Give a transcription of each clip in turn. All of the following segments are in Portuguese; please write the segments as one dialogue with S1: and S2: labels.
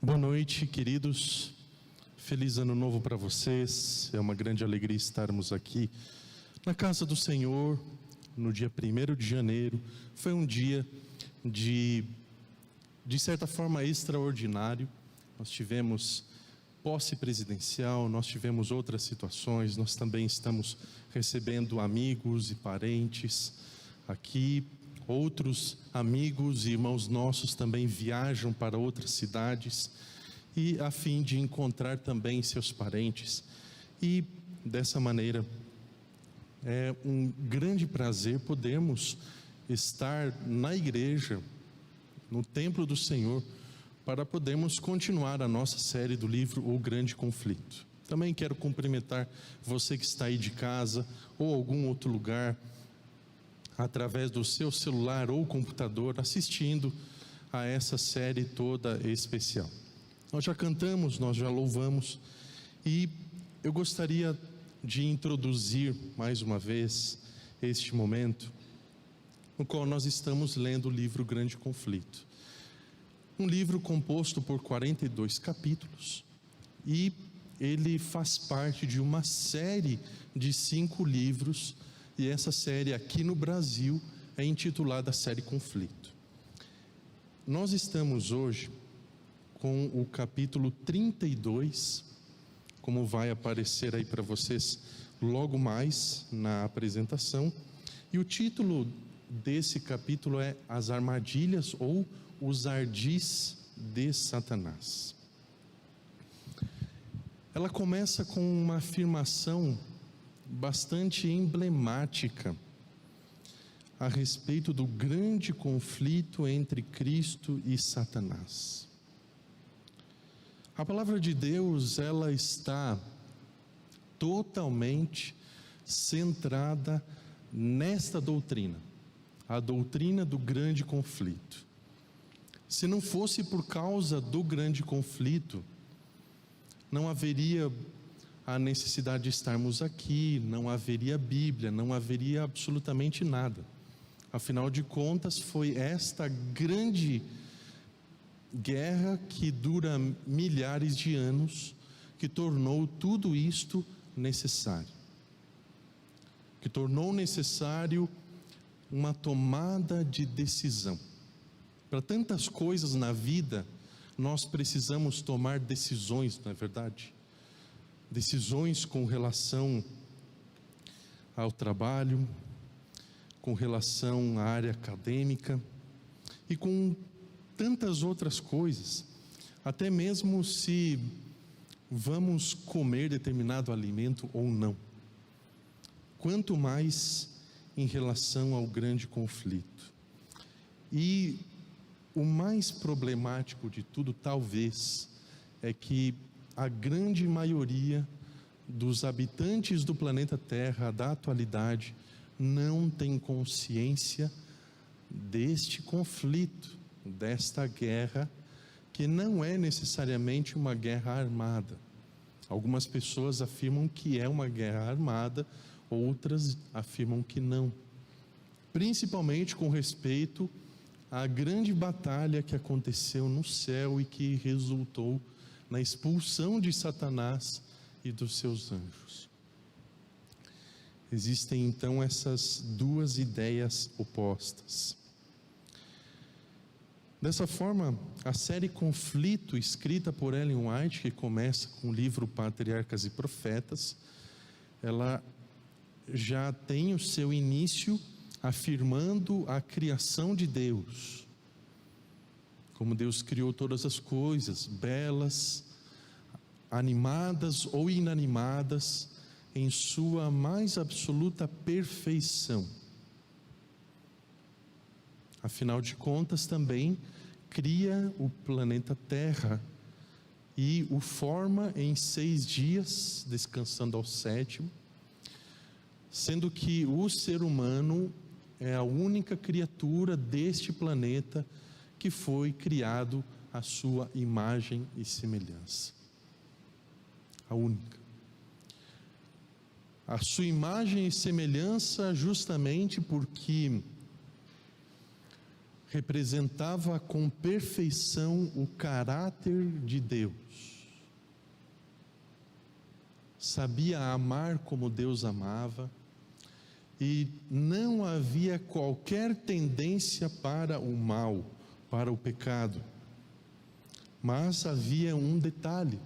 S1: Boa noite, queridos. Feliz ano novo para vocês. É uma grande alegria estarmos aqui na casa do Senhor no dia 1º de janeiro. Foi um dia de certa forma extraordinário. Nós tivemos posse presidencial, nós tivemos outras situações, nós também estamos recebendo amigos e parentes aqui. Outros amigos e irmãos nossos também viajam para outras cidades e a fim de encontrar também seus parentes. E dessa maneira é um grande prazer podermos estar na igreja, no templo do Senhor, para podermos continuar a nossa série do livro O Grande Conflito. Também quero cumprimentar você que está aí de casa ou algum outro lugar, através do seu celular ou computador, assistindo a essa série toda especial. Nós já cantamos, nós já louvamos, e eu gostaria de introduzir mais uma vez este momento, no qual nós estamos lendo o livro Grande Conflito. Um livro composto por 42 capítulos, e ele faz parte de uma série de 5 livros, e essa série aqui no Brasil é intitulada Série Conflito. Nós estamos hoje com o capítulo 32, como vai aparecer aí para vocês logo mais na apresentação, e o título desse capítulo é As Armadilhas ou os Ardis de Satanás. Ela começa com uma afirmação bastante emblemática a respeito do grande conflito entre Cristo e Satanás. A palavra de Deus, ela está totalmente centrada nesta doutrina, a doutrina do grande conflito. Se não fosse por causa do grande conflito, não haveria a necessidade de estarmos aqui, não haveria Bíblia, não haveria absolutamente nada. Afinal de contas, foi esta grande guerra que dura milhares de anos que tornou tudo isto necessário. Que tornou necessário uma tomada de decisão. Para tantas coisas na vida, nós precisamos tomar decisões, não é verdade? Decisões com relação ao trabalho, com relação à área acadêmica e com tantas outras coisas, até mesmo se vamos comer determinado alimento ou não. Quanto mais em relação ao grande conflito. E o mais problemático de tudo, talvez, é que a grande maioria dos habitantes do planeta Terra da atualidade não tem consciência deste conflito, desta guerra, que não é necessariamente uma guerra armada. Algumas pessoas afirmam que é uma guerra armada, outras afirmam que não. Principalmente com respeito à grande batalha que aconteceu no céu e que resultou na expulsão de Satanás e dos seus anjos. Existem então essas duas ideias opostas. Dessa forma, a série Conflito, escrita por Ellen White, que começa com o livro Patriarcas e Profetas, ela já tem o seu início afirmando a criação de Deus. Como Deus criou todas as coisas, belas, animadas ou inanimadas, em sua mais absoluta perfeição. Afinal de contas, também cria o planeta Terra e o forma em 6 dias, descansando ao 7º, sendo que o ser humano é a única criatura deste planeta que foi criado à sua imagem e semelhança. A única. A sua imagem e semelhança justamente porque representava com perfeição o caráter de Deus. Sabia amar como Deus amava, e não havia qualquer tendência para o mal, para o pecado. Mas havia um detalhe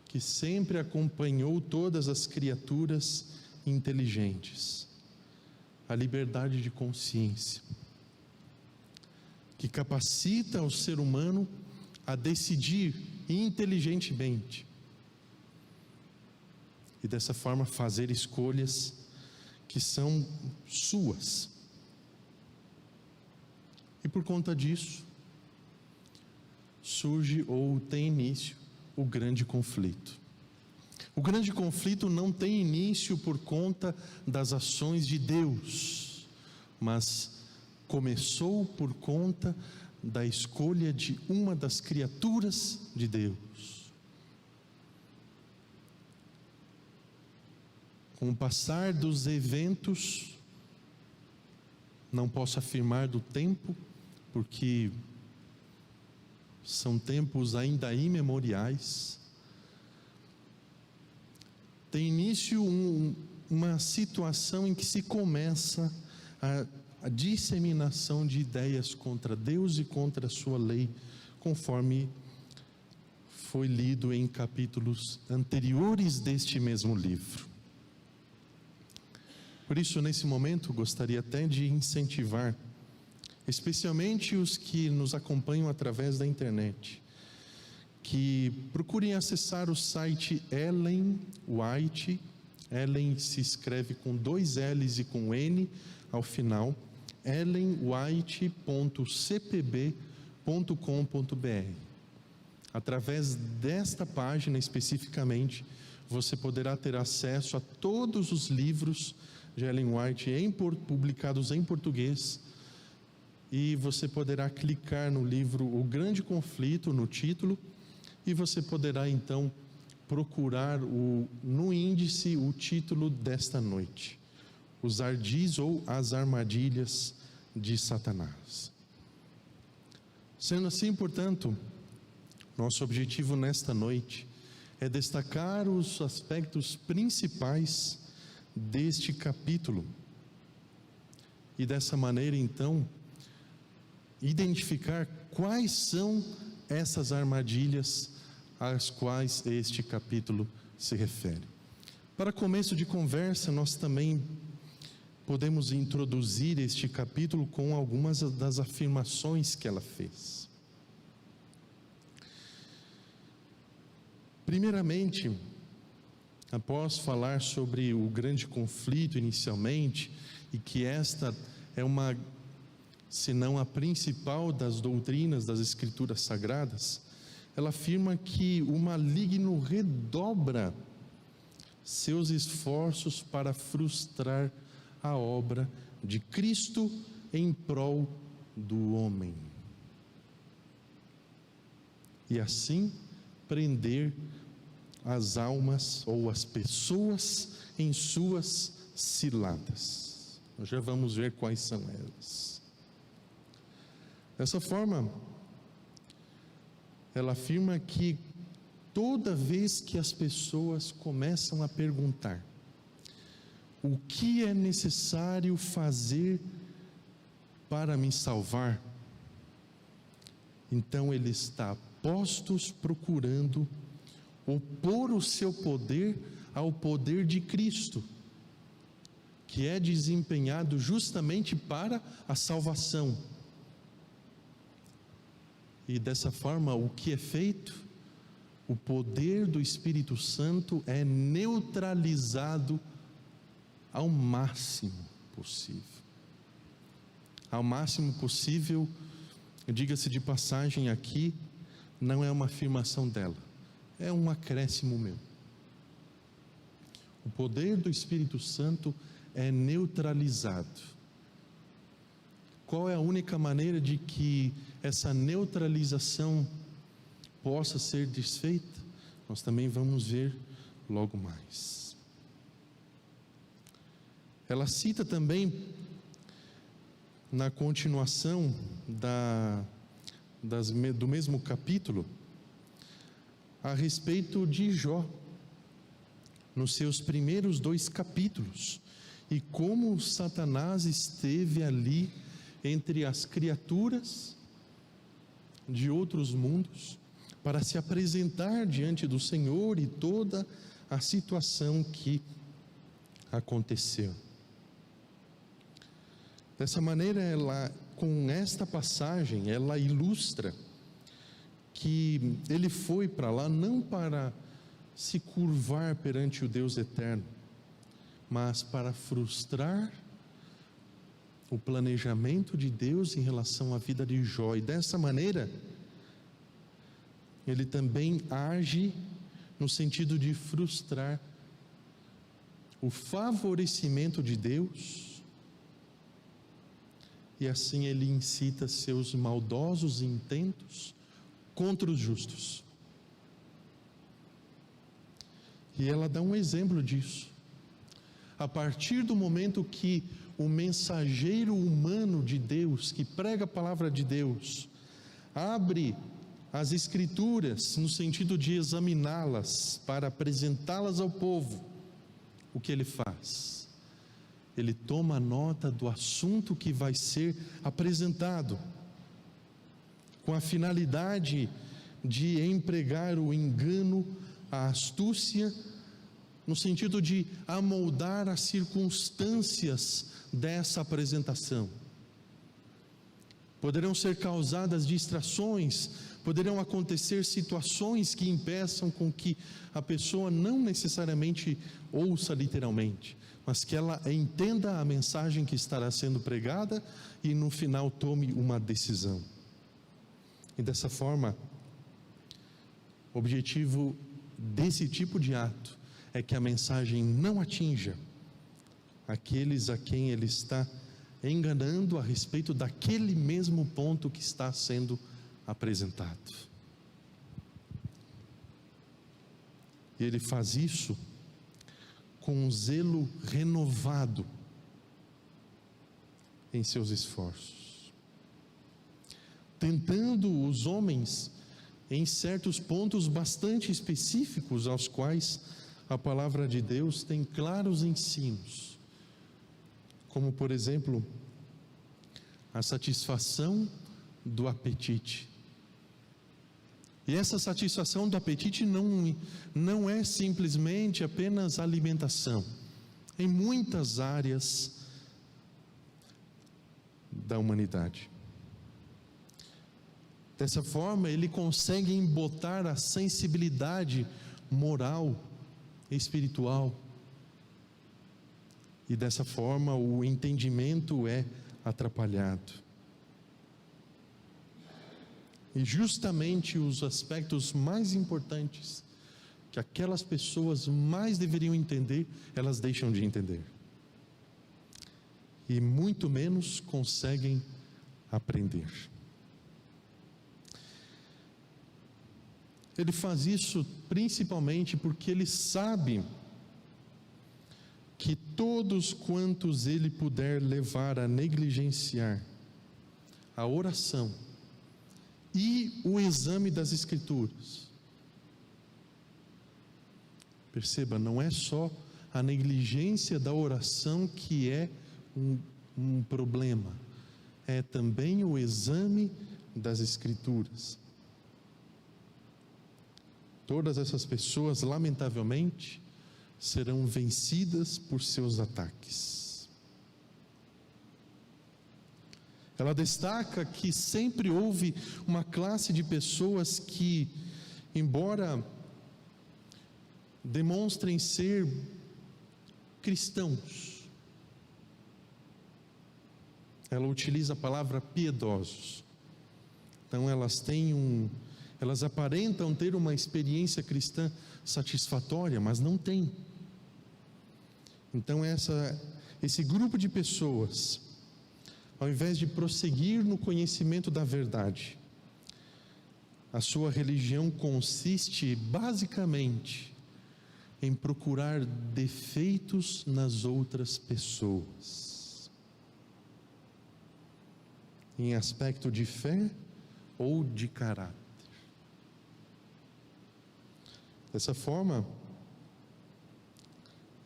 S1: que sempre acompanhou todas as criaturas inteligentes: a liberdade de consciência, que capacita o ser humano a decidir inteligentemente e dessa forma fazer escolhas que são suas. E por conta disso surge ou tem início o grande conflito. O grande conflito não tem início por conta das ações de Deus, mas começou por conta da escolha de uma das criaturas de Deus. Com o passar dos eventos, não posso afirmar do tempo, porque são tempos ainda imemoriais, tem início uma situação em que se começa a disseminação de ideias contra Deus e contra a sua lei, conforme foi lido em capítulos anteriores deste mesmo livro. Por isso, nesse momento, gostaria até de incentivar, especialmente os que nos acompanham através da internet, que procurem acessar o site Ellen White. Ellen se escreve com 2 L's e com N ao final, ellenwhite.cpb.com.br. Através desta página especificamente, você poderá ter acesso a todos os livros de Ellen White publicados em português, e você poderá clicar no livro O Grande Conflito, no título, e você poderá então procurar no índice o título desta noite: Os Ardis ou as Armadilhas de Satanás. Sendo assim, portanto, nosso objetivo nesta noite é destacar os aspectos principais deste capítulo e dessa maneira então identificar quais são essas armadilhas às quais este capítulo se refere. Para começo de conversa, nós também podemos introduzir este capítulo com algumas das afirmações que ela fez. Primeiramente, após falar sobre o grande conflito inicialmente, e que esta é uma, se não a principal das doutrinas das Escrituras Sagradas, ela afirma que o maligno redobra seus esforços para frustrar a obra de Cristo em prol do homem, e assim prender as almas ou as pessoas em suas ciladas. Nós já vamos ver quais são elas. Dessa forma, ela afirma que toda vez que as pessoas começam a perguntar o que é necessário fazer para me salvar, então ele está postos procurando opor o seu poder ao poder de Cristo, que é desempenhado justamente para a salvação. E dessa forma, o que é feito? O poder do Espírito Santo é neutralizado ao máximo possível. Ao máximo possível, diga-se de passagem aqui, não é uma afirmação dela, é um acréscimo meu. O poder do Espírito Santo é neutralizado. Qual é a única maneira de que essa neutralização possa ser desfeita? Nós também vamos ver logo mais. Ela cita também na continuação do mesmo capítulo, a respeito de Jó, nos seus primeiros 2 capítulos, e como Satanás esteve ali entre as criaturas de outros mundos, para se apresentar diante do Senhor e toda a situação que aconteceu. Dessa maneira, com esta passagem, ela ilustra que ele foi para lá não para se curvar perante o Deus eterno, mas para frustrar o planejamento de Deus em relação à vida de Jó. E dessa maneira, ele também age no sentido de frustrar o favorecimento de Deus, e assim ele incita seus maldosos intentos contra os justos. E ela dá um exemplo disso. A partir do momento que o mensageiro humano de Deus, que prega a palavra de Deus, abre as Escrituras no sentido de examiná-las para apresentá-las ao povo, o que ele faz? Ele toma nota do assunto que vai ser apresentado, com a finalidade de empregar o engano, a astúcia, no sentido de amoldar as circunstâncias dessa apresentação. Poderão ser causadas distrações, poderão acontecer situações que impeçam com que a pessoa não necessariamente ouça literalmente, mas que ela entenda a mensagem que estará sendo pregada e no final tome uma decisão. E dessa forma, o objetivo desse tipo de ato é que a mensagem não atinja aqueles a quem ele está enganando a respeito daquele mesmo ponto que está sendo apresentado. E ele faz isso com um zelo renovado em seus esforços, tentando os homens em certos pontos bastante específicos, aos quais a palavra de Deus tem claros ensinos, como por exemplo, a satisfação do apetite. E essa satisfação do apetite não é simplesmente apenas alimentação. Em muitas áreas da humanidade. Dessa forma, ele consegue embotar a sensibilidade moral, espiritual. E dessa forma, o entendimento é atrapalhado. E justamente os aspectos mais importantes, que aquelas pessoas mais deveriam entender, elas deixam de entender. E muito menos conseguem aprender. Ele faz isso principalmente porque ele sabe que todos quantos ele puder levar a negligenciar a oração e o exame das Escrituras. Perceba, não é só a negligência da oração que é um problema, é também o exame das Escrituras. Todas essas pessoas, lamentavelmente, serão vencidas por seus ataques. Ela destaca que sempre houve uma classe de pessoas que, embora demonstrem ser cristãos, ela utiliza a palavra piedosos. Então elas aparentam ter uma experiência cristã satisfatória, mas não têm. Então esse grupo de pessoas, ao invés de prosseguir no conhecimento da verdade, a sua religião consiste basicamente em procurar defeitos nas outras pessoas. em aspecto de fé ou de caráter. Dessa forma,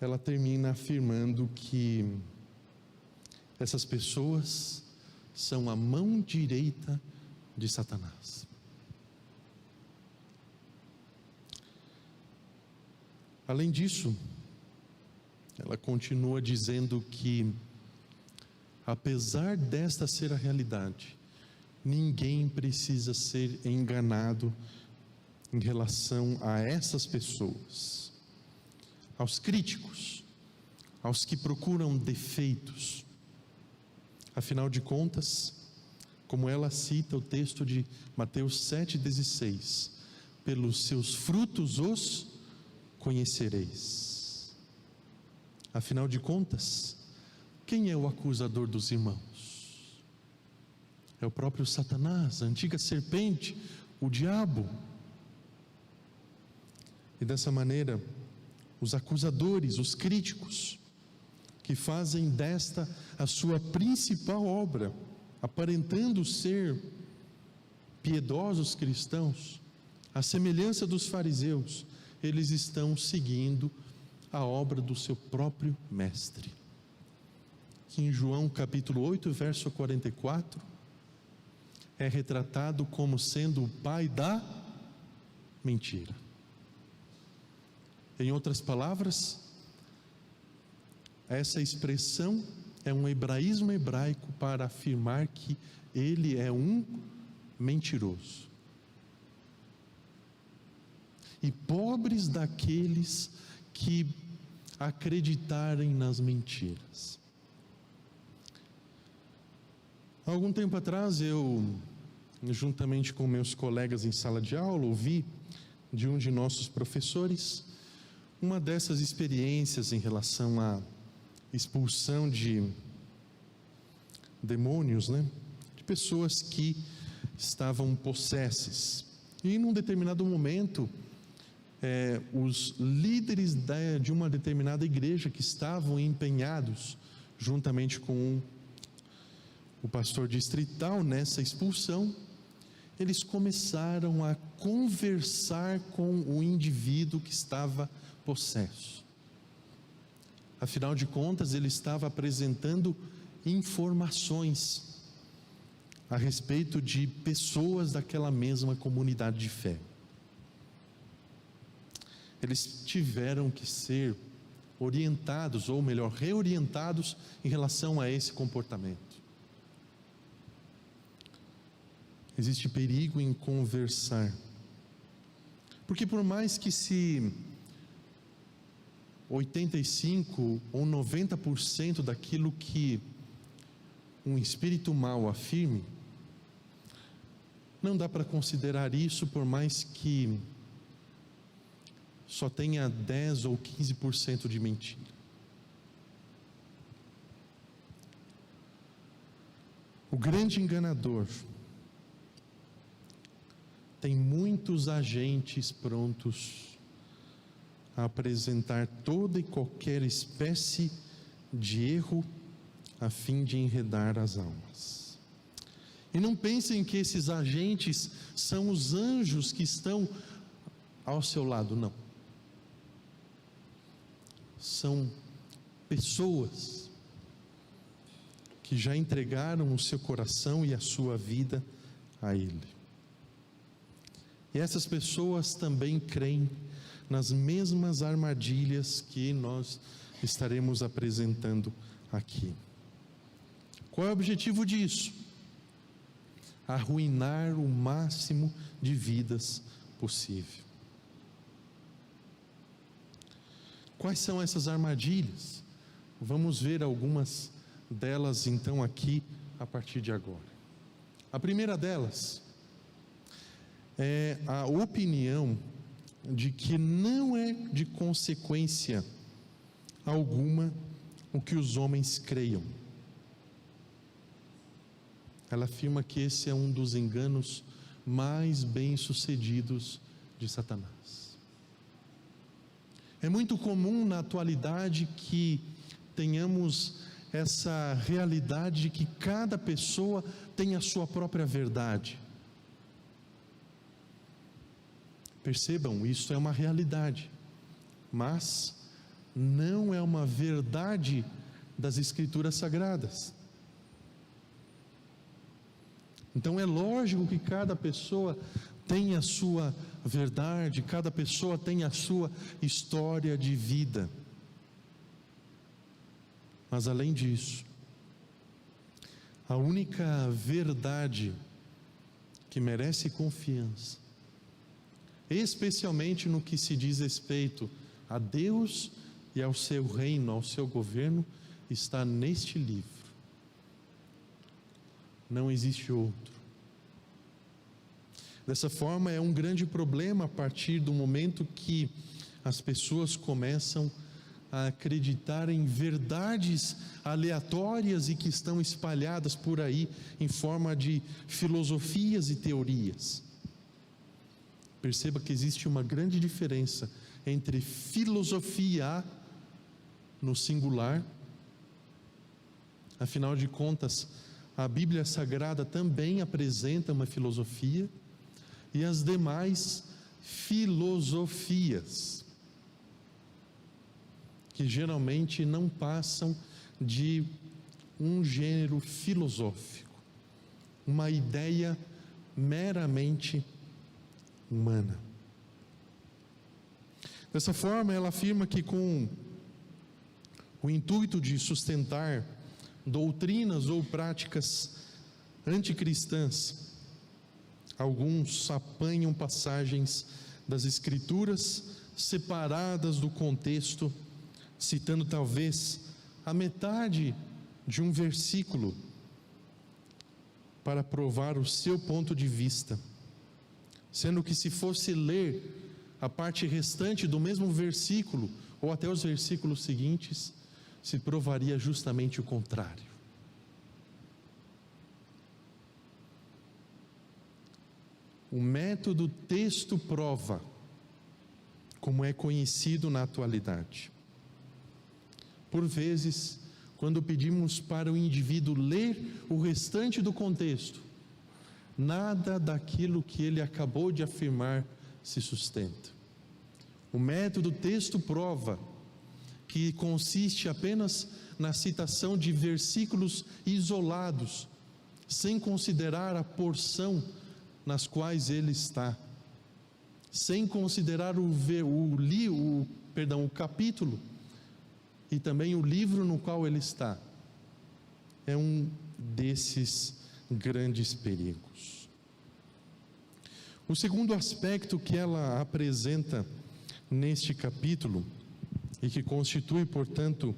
S1: ela termina afirmando que essas pessoas são a mão direita de Satanás. Além disso, ela continua dizendo que, apesar desta ser a realidade, ninguém precisa ser enganado em relação a essas pessoas, aos críticos, aos que procuram defeitos. Afinal de contas, como ela cita o texto de Mateus 7,16, pelos seus frutos os conhecereis. Afinal de contas, quem é o acusador dos irmãos? É o próprio Satanás, a antiga serpente, o diabo. E dessa maneira, os acusadores, os críticos, que fazem desta a sua principal obra, aparentando ser piedosos cristãos, à semelhança dos fariseus, eles estão seguindo a obra do seu próprio mestre. Que em João capítulo 8, verso 44, é retratado como sendo o pai da mentira. Em outras palavras, essa expressão é um hebraísmo hebraico para afirmar que ele é um mentiroso. E pobres daqueles que acreditarem nas mentiras. Há algum tempo atrás, eu, juntamente com meus colegas em sala de aula, ouvi de um de nossos professores uma dessas experiências em relação à expulsão de demônios, de pessoas que estavam possessas. E num determinado momento, os líderes de uma determinada igreja que estavam empenhados, juntamente com o pastor distrital nessa expulsão, eles começaram a conversar com o indivíduo que estava possesso. Afinal de contas, ele estava apresentando informações a respeito de pessoas daquela mesma comunidade de fé. Eles tiveram que ser orientados, ou melhor, reorientados em relação a esse comportamento. Existe perigo em conversar, porque por mais que se 85% ou 90% daquilo que um espírito mau afirme, não dá para considerar isso, por mais que só tenha 10 ou 15% de mentira. O grande enganador tem muitos agentes prontos a apresentar toda e qualquer espécie de erro a fim de enredar as almas. E não pensem que esses agentes são os anjos que estão ao seu lado, não. São pessoas que já entregaram o seu coração e a sua vida a Ele. E essas pessoas também creem nas mesmas armadilhas que nós estaremos apresentando aqui. Qual é o objetivo disso? Arruinar o máximo de vidas possível. Quais são essas armadilhas? Vamos ver algumas delas então aqui a partir de agora. A primeira delas é a opinião de que não é de consequência alguma o que os homens creiam. Ela afirma que esse é um dos enganos mais bem-sucedidos de Satanás. É muito comum na atualidade que tenhamos essa realidade de que cada pessoa tem a sua própria verdade. Percebam, isso é uma realidade, mas não é uma verdade das Escrituras Sagradas. Então é lógico que cada pessoa tem a sua verdade, cada pessoa tem a sua história de vida. Mas além disso, a única verdade que merece confiança, especialmente no que se diz respeito a Deus e ao seu reino, ao seu governo, está neste livro. Não existe outro. Dessa forma, é um grande problema a partir do momento que as pessoas começam a acreditar em verdades aleatórias e que estão espalhadas por aí em forma de filosofias e teorias. Perceba que existe uma grande diferença entre filosofia no singular. Afinal de contas, a Bíblia Sagrada também apresenta uma filosofia, e as demais filosofias, que geralmente não passam de um gênero filosófico, uma ideia meramente humana. Dessa forma, ela afirma que com o intuito de sustentar doutrinas ou práticas anticristãs, alguns apanham passagens das Escrituras separadas do contexto, citando talvez a metade de um versículo para provar o seu ponto de vista, sendo que se fosse ler a parte restante do mesmo versículo, ou até os versículos seguintes, se provaria justamente o contrário. O método texto prova, como é conhecido na atualidade. Por vezes, quando pedimos para o indivíduo ler o restante do contexto, nada daquilo que ele acabou de afirmar se sustenta. O método texto prova, que consiste apenas na citação de versículos isolados, sem considerar a porção nas quais ele está, sem considerar o capítulo e também o livro no qual ele está. É um desses grandes perigos. O segundo aspecto que ela apresenta neste capítulo, e que constitui, portanto,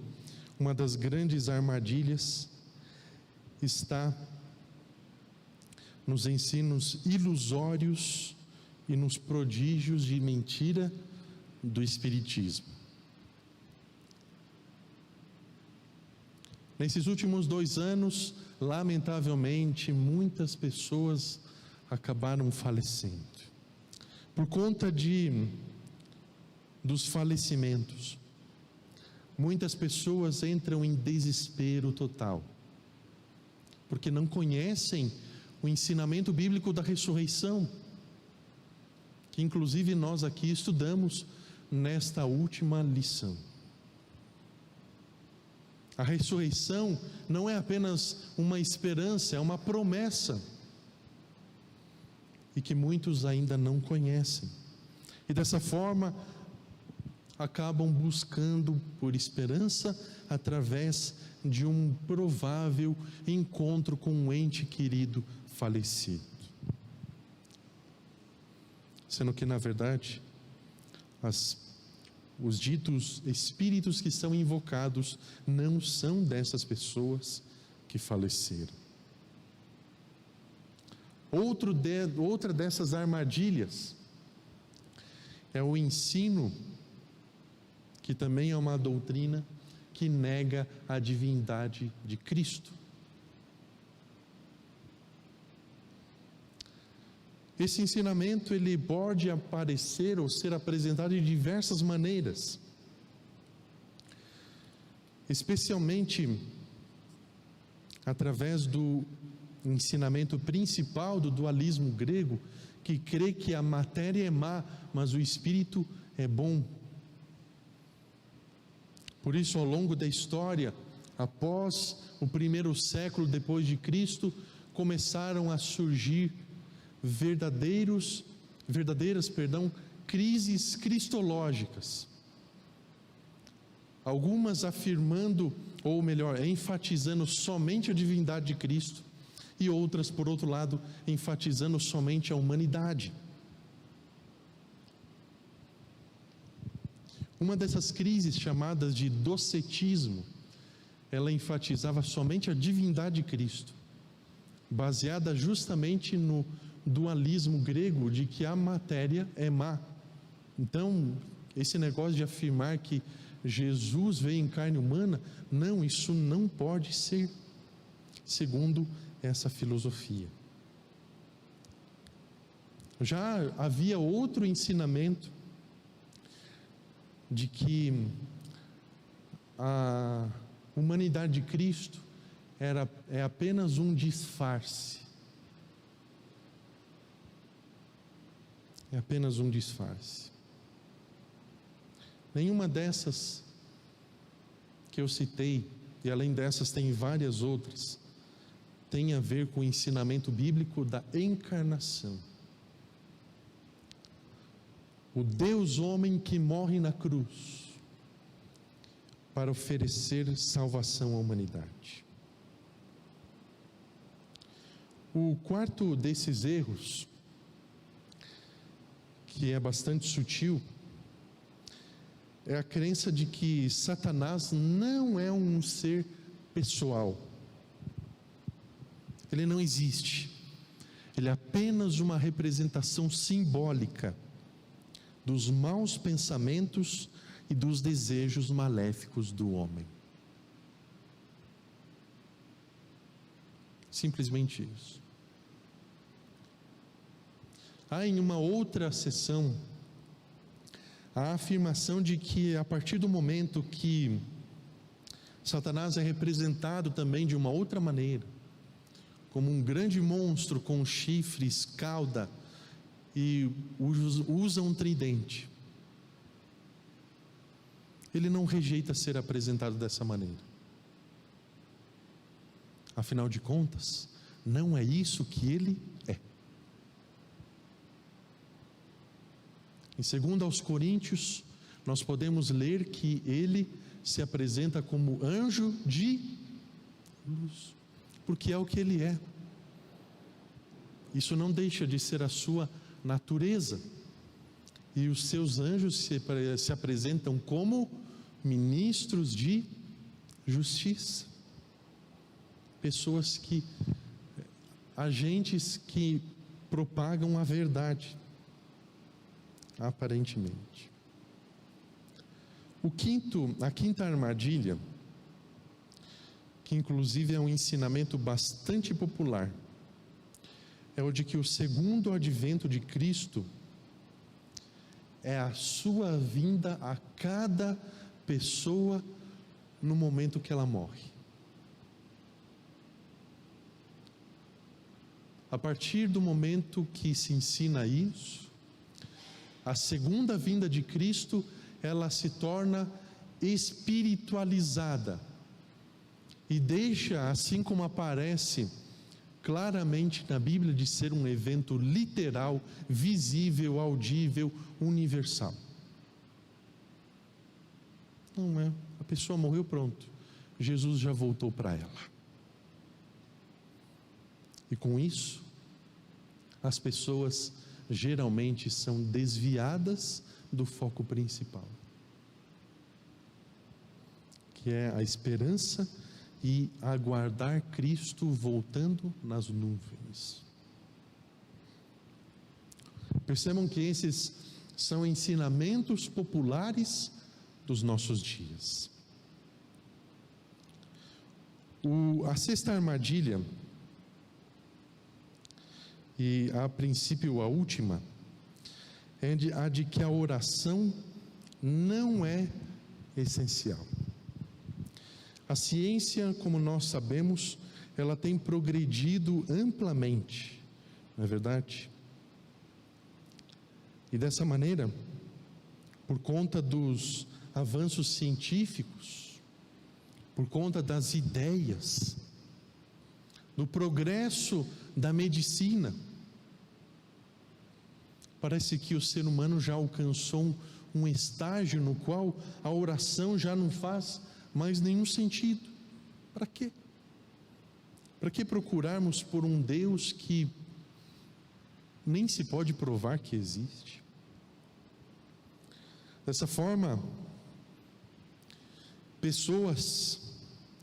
S1: uma das grandes armadilhas, está nos ensinos ilusórios e nos prodígios de mentira do Espiritismo. Nesses últimos 2 anos, lamentavelmente, muitas pessoas acabaram falecendo. Por conta dos falecimentos, muitas pessoas entram em desespero total, porque não conhecem o ensinamento bíblico da ressurreição, que inclusive nós aqui estudamos nesta última lição. A ressurreição não é apenas uma esperança, é uma promessa, e que muitos ainda não conhecem, e dessa forma acabam buscando por esperança através de um provável encontro com um ente querido falecido. Sendo que, na verdade, os ditos espíritos que são invocados não são dessas pessoas que faleceram. Outra dessas armadilhas é o ensino, que também é uma doutrina que nega a divindade de Cristo. Esse ensinamento, ele pode aparecer ou ser apresentado de diversas maneiras, especialmente através do ensinamento principal do dualismo grego, que crê que a matéria é má, mas o espírito é bom. Por isso, ao longo da história, após o primeiro século depois de Cristo, começaram a surgir verdadeiras crises cristológicas. Algumas afirmando, ou melhor, enfatizando somente a divindade de Cristo, e outras, por outro lado, enfatizando somente a humanidade. Uma dessas crises, chamadas de docetismo, ela enfatizava somente a divindade de Cristo, baseada justamente no dualismo grego de que a matéria é má. Então, esse negócio de afirmar que Jesus veio em carne humana, não, isso não pode ser, segundo essa filosofia. Já havia outro ensinamento de que a humanidade de Cristo é apenas um disfarce. É apenas um disfarce. Nenhuma dessas que eu citei, e além dessas tem várias outras, tem a ver com o ensinamento bíblico da encarnação. O Deus homem que morre na cruz para oferecer salvação à humanidade. O quarto desses erros, que é bastante sutil, é a crença de que Satanás não é um ser pessoal. Ele não existe. Ele é apenas uma representação simbólica dos maus pensamentos e dos desejos maléficos do homem. Simplesmente isso. Há em uma outra sessão a afirmação de que a partir do momento que Satanás é representado também de uma outra maneira, como um grande monstro com chifres, cauda, e usa um tridente, ele não rejeita ser apresentado dessa maneira. Afinal de contas, não é isso que ele é. Em 2 aos Coríntios, nós podemos ler que ele se apresenta como anjo de luz, porque é o que ele é. Isso não deixa de ser a sua natureza. E os seus anjos se apresentam como ministros de justiça. Pessoas agentes que propagam a verdade, aparentemente. A quinta armadilha, que inclusive é um ensinamento bastante popular, é o de que o segundo advento de Cristo é a sua vinda a cada pessoa no momento que ela morre. A partir do momento que se ensina isso, a segunda vinda de Cristo, ela se torna espiritualizada e deixa, assim como aparece claramente na Bíblia, de ser um evento literal, visível, audível, universal. Não é, a pessoa morreu, pronto, Jesus já voltou para ela. E com isso, as pessoas geralmente são desviadas do foco principal, que é a esperança e aguardar Cristo voltando nas nuvens. Percebam que esses são ensinamentos populares dos nossos dias. A sexta armadilha, e a princípio a última, é a de que a oração não é essencial. A ciência, como nós sabemos, ela tem progredido amplamente, não é verdade? E dessa maneira, por conta dos avanços científicos, por conta das ideias, do progresso da medicina, parece que o ser humano já alcançou um estágio no qual a oração já não faz mais nenhum sentido. Para quê? Para que procurarmos por um Deus que nem se pode provar que existe? Dessa forma, pessoas,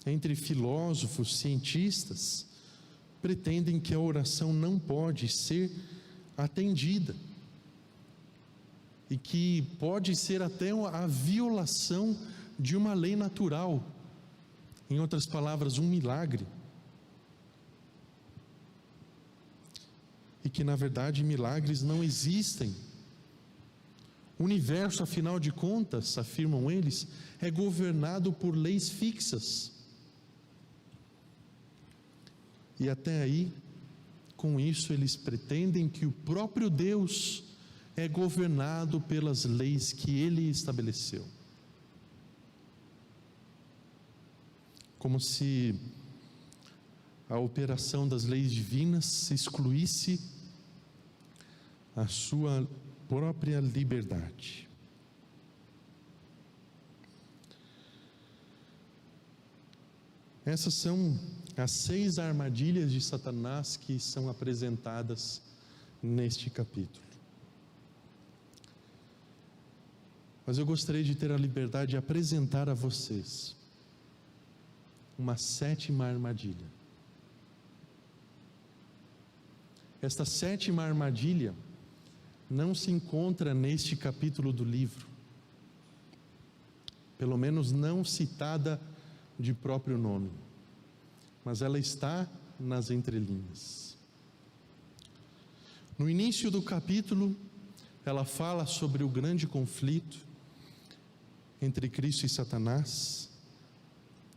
S1: entre filósofos, cientistas, pretendem que a oração não pode ser atendida e que pode ser até a violação de uma lei natural, em outras palavras, um milagre, e que na verdade milagres não existem. O universo, afinal de contas, afirmam eles, é governado por leis fixas. E até aí, com isso, eles pretendem que o próprio Deus é governado pelas leis que Ele estabeleceu. Como se a operação das leis divinas excluísse a sua própria liberdade. Essas são as 6 armadilhas de Satanás que são apresentadas neste capítulo. Mas eu gostaria de ter a liberdade de apresentar a vocês uma 7ª armadilha. Esta 7ª armadilha não se encontra neste capítulo do livro, pelo menos não citada de próprio nome, mas ela está nas entrelinhas. No início do capítulo, ela fala sobre o grande conflito entre Cristo e Satanás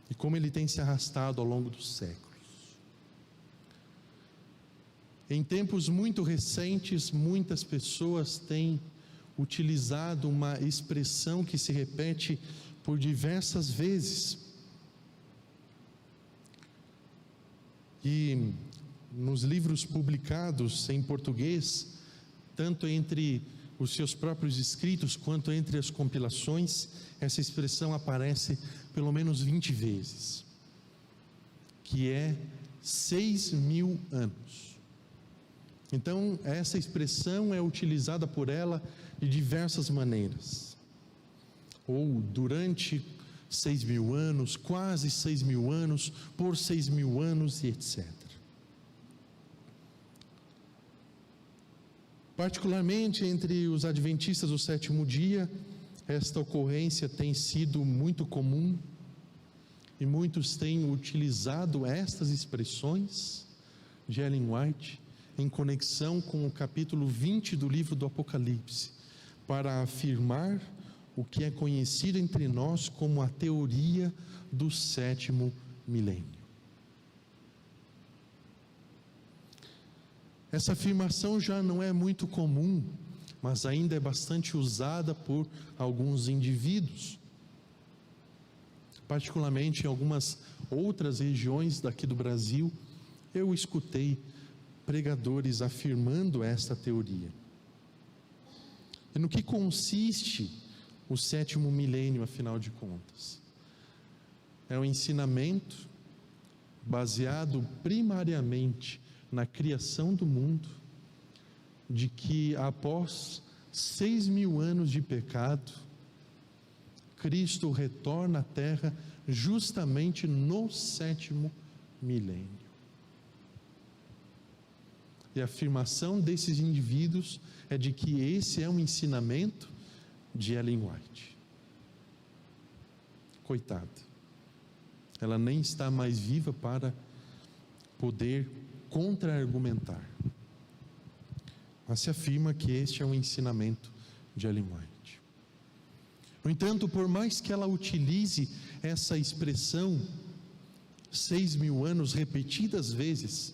S1: e como ele tem se arrastado ao longo dos séculos. Em tempos muito recentes, muitas pessoas têm utilizado uma expressão que se repete por diversas vezes. E nos livros publicados em português, tanto entre os seus próprios escritos, quanto entre as compilações, essa expressão aparece pelo menos 20 vezes, que é 6.000 anos. Então, essa expressão é utilizada por ela de diversas maneiras, ou durante 6.000 anos, quase 6.000 anos, por 6.000 anos e etc. Particularmente entre os adventistas do 7º dia, esta ocorrência tem sido muito comum e muitos têm utilizado estas expressões de Ellen White em conexão com o capítulo 20 do livro do Apocalipse, para afirmar o que é conhecido entre nós como a teoria do 7º milênio. Essa afirmação já não é muito comum, mas ainda é bastante usada por alguns indivíduos, particularmente em algumas outras regiões daqui do Brasil. Eu escutei pregadores afirmando esta teoria. E no que consiste o 7º milênio, afinal de contas? É um ensinamento baseado primariamente na criação do mundo, de que após 6.000 anos de pecado, Cristo retorna à terra justamente no 7º milênio. E a afirmação desses indivíduos é de que esse é um ensinamento de Ellen White. Coitada, ela nem está mais viva para poder contra-argumentar, mas se afirma que este é um ensinamento de Ellen White. No entanto, por mais que ela utilize essa expressão 6.000 anos repetidas vezes,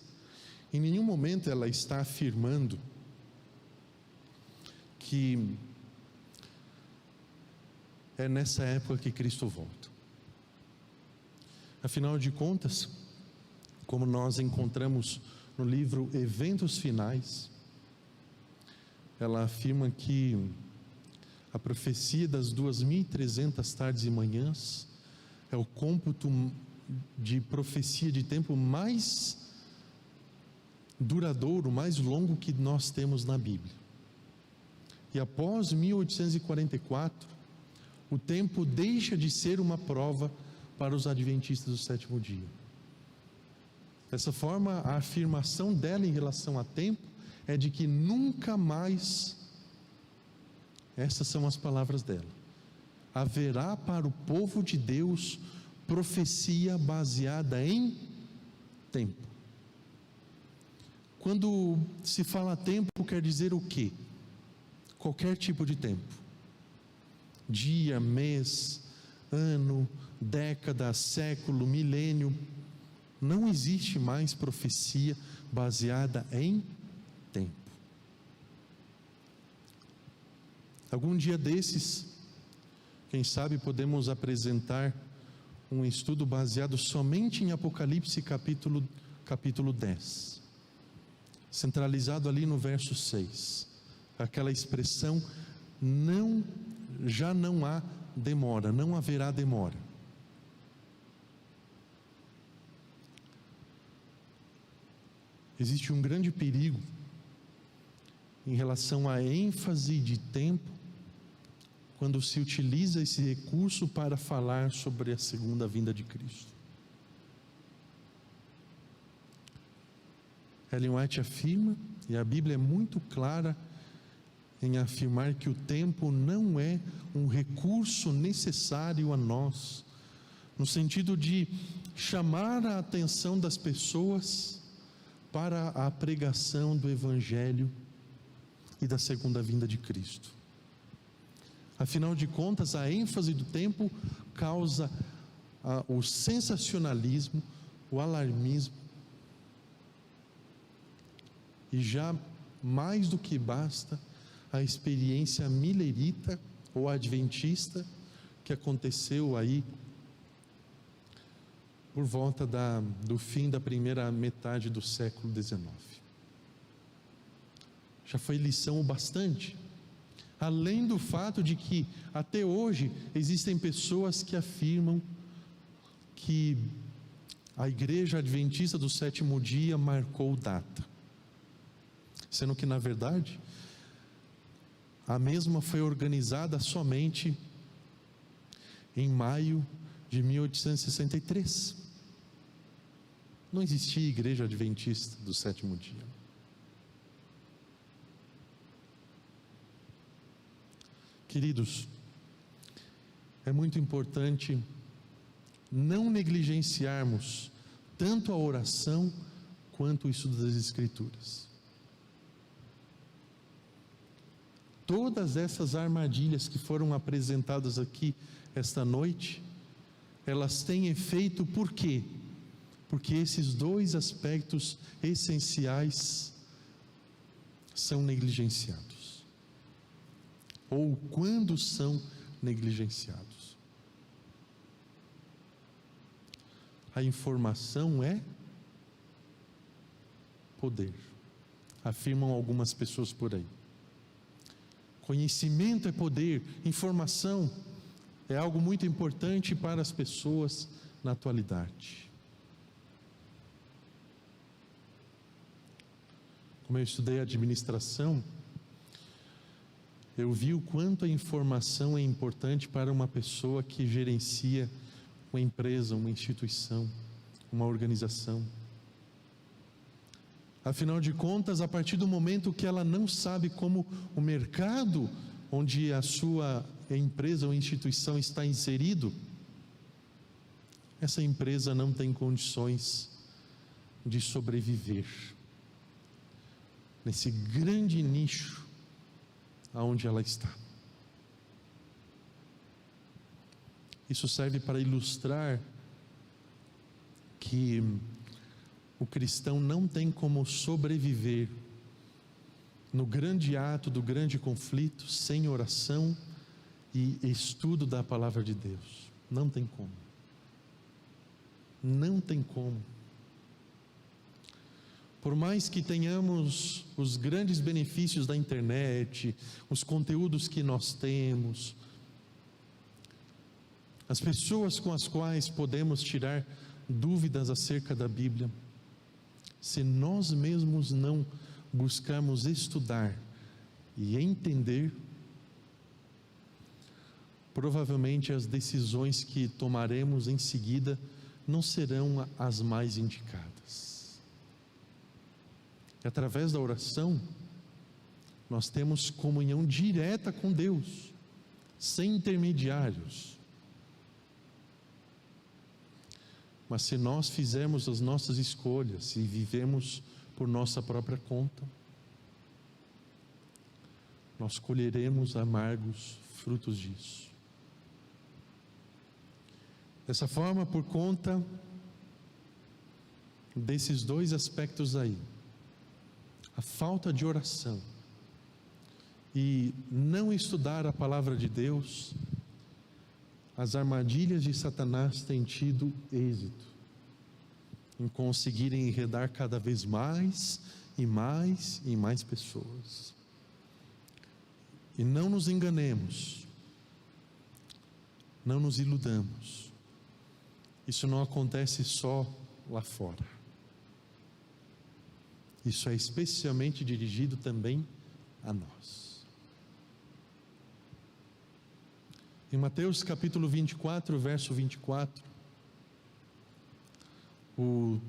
S1: em nenhum momento ela está afirmando que é nessa época que Cristo volta. Afinal de contas, como nós encontramos no livro Eventos Finais, ela afirma que a profecia das 2.300 tardes e manhãs é o cômputo de profecia de tempo mais duradouro, mais longo que nós temos na Bíblia. E após 1844, o tempo deixa de ser uma prova para os adventistas do sétimo dia. Dessa forma, a afirmação dela em relação a tempo é de que nunca mais, essas são as palavras dela, haverá para o povo de Deus profecia baseada em tempo. Quando se fala tempo, quer dizer o quê? Qualquer tipo de tempo. Dia, mês, ano, década, século, milênio. Não existe mais profecia baseada em tempo. Algum dia desses, quem sabe podemos apresentar um estudo baseado somente em Apocalipse capítulo 10. Centralizado ali no verso 6, aquela expressão, já não há demora, não haverá demora. Existe um grande perigo em relação à ênfase de tempo, quando se utiliza esse recurso para falar sobre a segunda vinda de Cristo. Ellen White afirma, e a Bíblia é muito clara em afirmar que o tempo não é um recurso necessário a nós, no sentido de chamar a atenção das pessoas para a pregação do Evangelho e da segunda vinda de Cristo. Afinal de contas, a ênfase do tempo causa o sensacionalismo, o alarmismo, e já mais do que basta a experiência milerita ou adventista que aconteceu aí por volta do fim da primeira metade do século XIX. Já foi lição o bastante, além do fato de que até hoje existem pessoas que afirmam que a Igreja Adventista do Sétimo Dia marcou data, sendo que, na verdade, a mesma foi organizada somente em maio de 1863. Não existia Igreja Adventista do Sétimo Dia. Queridos, é muito importante não negligenciarmos tanto a oração quanto o estudo das Escrituras. Todas essas armadilhas que foram apresentadas aqui esta noite, elas têm efeito por quê? Porque esses dois aspectos essenciais são negligenciados. Ou quando são negligenciados. A informação é poder, afirmam algumas pessoas por aí. Conhecimento é poder, informação é algo muito importante para as pessoas na atualidade. Como eu estudei administração, eu vi o quanto a informação é importante para uma pessoa que gerencia uma empresa, uma instituição, uma organização. Afinal de contas, a partir do momento que ela não sabe como o mercado onde a sua empresa ou instituição está inserido, essa empresa não tem condições de sobreviver nesse grande nicho aonde ela está. Isso serve para ilustrar que o cristão não tem como sobreviver no grande ato do grande conflito sem oração e estudo da palavra de Deus. Não tem como. Não tem como. Por mais que tenhamos os grandes benefícios da internet, os conteúdos que nós temos, as pessoas com as quais podemos tirar dúvidas acerca da Bíblia, se nós mesmos não buscarmos estudar e entender, provavelmente as decisões que tomaremos em seguida não serão as mais indicadas. E através da oração, nós temos comunhão direta com Deus, sem intermediários. Mas se nós fizermos as nossas escolhas e vivemos por nossa própria conta, nós colheremos amargos frutos disso. Dessa forma, por conta desses dois aspectos aí, a falta de oração e não estudar a palavra de Deus, as armadilhas de Satanás têm tido êxito em conseguirem enredar cada vez mais e mais e mais pessoas. E não nos enganemos, não nos iludamos, isso não acontece só lá fora, isso é especialmente dirigido também a nós. Em Mateus capítulo 24, verso 24, o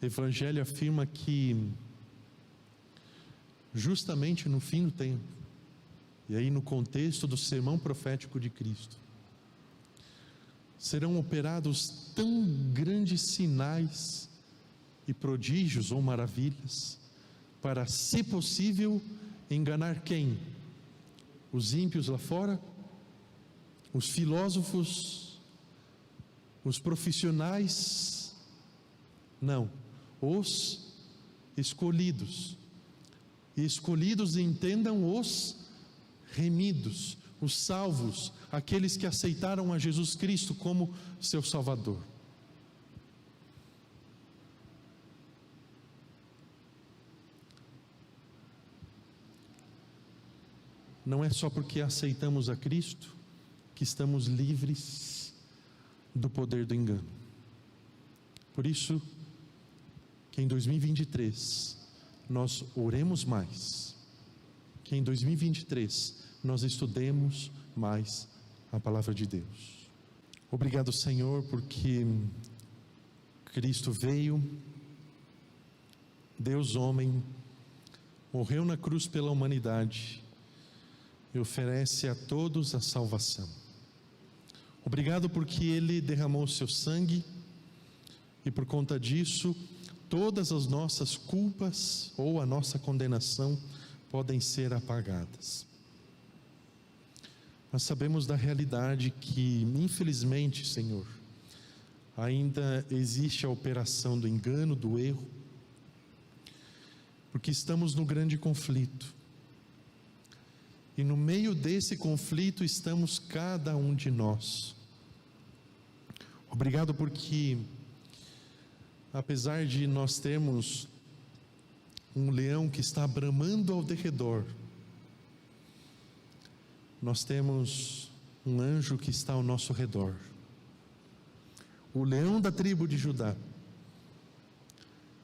S1: Evangelho afirma que justamente no fim do tempo, e aí no contexto do sermão profético de Cristo, serão operados tão grandes sinais e prodígios ou maravilhas, para, se possível, enganar quem? Os ímpios lá fora? Os filósofos, os profissionais? Não, os escolhidos. E escolhidos, entendam, os remidos, os salvos, aqueles que aceitaram a Jesus Cristo como seu Salvador. Não é só porque aceitamos a Cristo que estamos livres do poder do engano. Por isso, que em 2023 nós oremos mais, que em 2023 nós estudemos mais a palavra de Deus. Obrigado, Senhor, porque Cristo veio, Deus homem, morreu na cruz pela humanidade e oferece a todos a salvação. Obrigado porque Ele derramou o seu sangue e por conta disso todas as nossas culpas ou a nossa condenação podem ser apagadas. Nós sabemos da realidade que, infelizmente, Senhor, ainda existe a operação do engano, do erro, porque estamos no grande conflito. E no meio desse conflito estamos cada um de nós. Obrigado porque, apesar de nós termos um leão que está bramando ao derredor, nós temos um anjo que está ao nosso redor, o leão da tribo de Judá.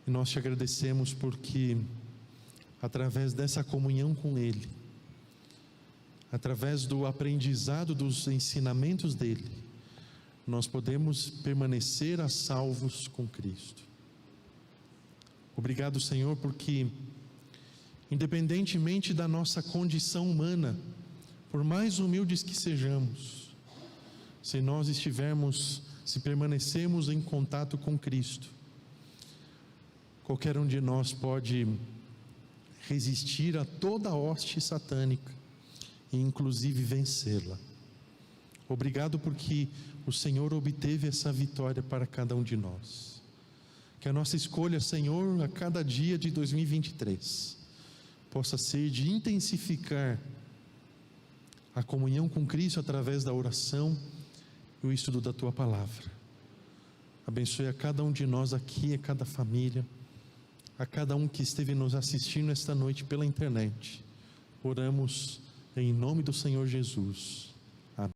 S1: E nós te agradecemos porque, através dessa comunhão com Ele, através do aprendizado dos ensinamentos dEle, nós podemos permanecer a salvos com Cristo. Obrigado, Senhor, porque, independentemente da nossa condição humana, por mais humildes que sejamos, se permanecermos em contato com Cristo, qualquer um de nós pode resistir a toda a hoste satânica e inclusive vencê-la. Obrigado porque o Senhor obteve essa vitória para cada um de nós. Que a nossa escolha, Senhor, a cada dia de 2023, possa ser de intensificar a comunhão com Cristo através da oração e o estudo da Tua Palavra. Abençoe a cada um de nós aqui, a cada família, a cada um que esteve nos assistindo esta noite pela internet. Oramos em nome do Senhor Jesus.